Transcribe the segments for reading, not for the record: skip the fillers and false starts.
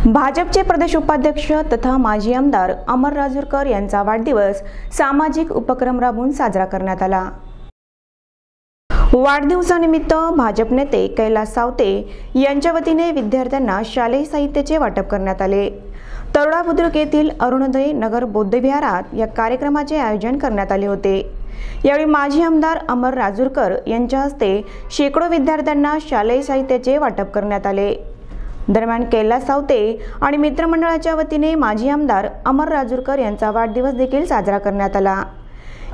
भाजपचे प्रदेश उपाध्यक्ष तथा माजी आमदार अमर राजूरकर यांचा वाढदिवस सामाजिक उपक्रम राबवून साजरा करण्यात आला। वाढदिवसानिमित्त भाजप नेते कैलास सावते यांच्या वतीने विद्यार्थ्यांना शालेय साहित्याचे वाटप करण्यात आले। तरोडा बुद्रुक येथील अरुणोदय नगर बौद्ध विहारात या कार्यक्रमाचे आयोजन करण्यात आले होते। यावेळी माजी आमदार अमर राजूरकर यांच्या हस्ते शेकडो विद्यार्थ्यांना शालेय साहित्याचे वाटप करण्यात आले। दरम्यान कैलास सावते आणि मित्रमंडळाच्या वतीने माजी आमदार अमर राजूरकर यांचा वाढदिवस देखील साजरा करण्यात आला।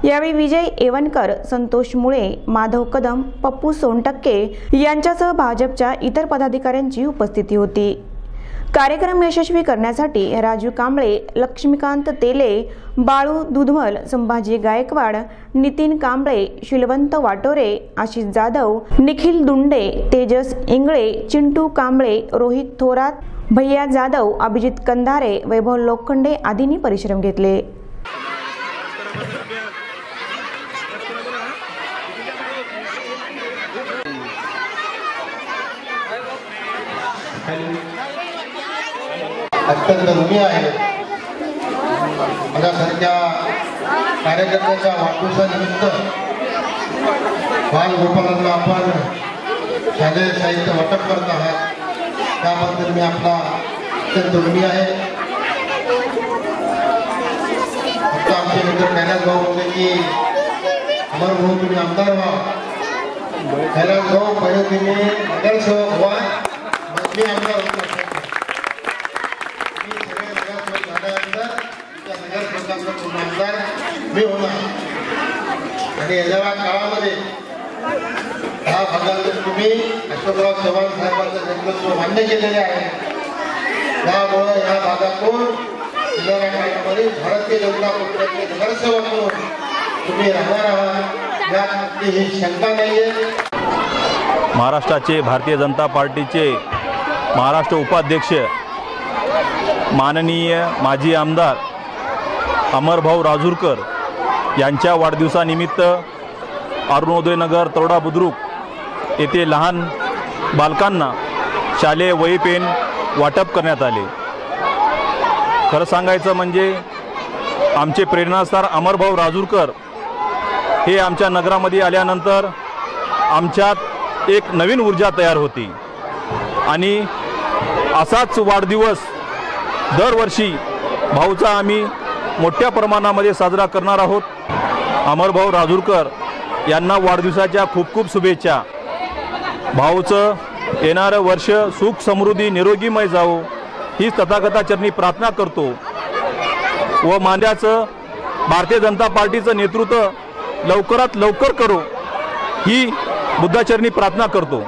यावेळी विजय एवनकर, संतोष मुळे, माधव कदम, पप्पू सोनटक्के यांच्यासह भाजपच्या इतर पदाधिकाऱ्यांची उपस्थिती होती। कार्यक्रम यशस्वी करण्यासाठी राजू कांबळे, लक्ष्मीकांत तेले, बाळू दुधमल, संभाजी गायकवाड, नितीन कांबळे, शिलवंत वाटोरे, आशिष जाधव, निखिल दुंडे, तेजस इंगळे, चिंटू कांबळे, रोहित थोरात, भैया जाधव, अभिजित कंधारे, वैभव लोखंडे आदींनी परिश्रम घेतले। अत्यंत ऋणी आहे। माझ्यासारख्या कार्यकर्त्याच्या वाढदिवसानिमित्त बालगोपालांना आपण शालेय साहित्य वाटप करत आहात, त्याबद्दल मी आपला अत्यंत ऋणी आहे। आता आमचे मित्र कैलास भाऊ बोलले की अमर भाऊ तुम्ही आमदार व्हा। कैलास भाऊ पहिले तुम्ही नगरसेवक व्हा, मग मी आमदार होतो। मी होणार आणि या काळामध्ये ह्या भागातून तुम्ही अशोकराव चव्हाण साहेबांचं नेतृत्व मान्य केलेले आहे। त्यामुळे या भागातून येणाऱ्या काळामध्ये भारतीय जनता पक्षाचे नगरसेवक म्हणून तुम्ही राहणार आहात, यात कोणतीही शंका नाहीये। महाराष्ट्राचे भारतीय जनता पार्टीचे महाराष्ट्र उपाध्यक्ष माननीय माजी आमदार अमरभाऊ राजूरकर यांच्या वाढदिवसानिमित्त अरुणोदय नगर तरोडा बुद्रुक येथे लहान बालकांना शालेय वही पेन वाटप करण्यात आले। खरं सांगायचं म्हणजे आमचे प्रेरणास्थान अमरभाऊ राजूरकर हे आमच्या नगरामध्ये आल्यानंतर आमच्यात एक नवीन ऊर्जा तयार होती आणि असाच वाढदिवस दरवर्षी भाऊचा आम्ही मोठ्या प्रमाणामध्ये साजरा करणार आहोत। अमरभाऊ राजूरकर यांना वाढदिवसाच्या खूप खूप शुभेच्छा। भाऊचं येणारं वर्ष सुख समृद्धी निरोगीमय जावो ही तथागताचरणी प्रार्थना करतो व मांड्याचं भारतीय जनता पार्टीचं नेतृत्व लवकरात लवकर करो ही बुद्धाचरणी प्रार्थना करतो।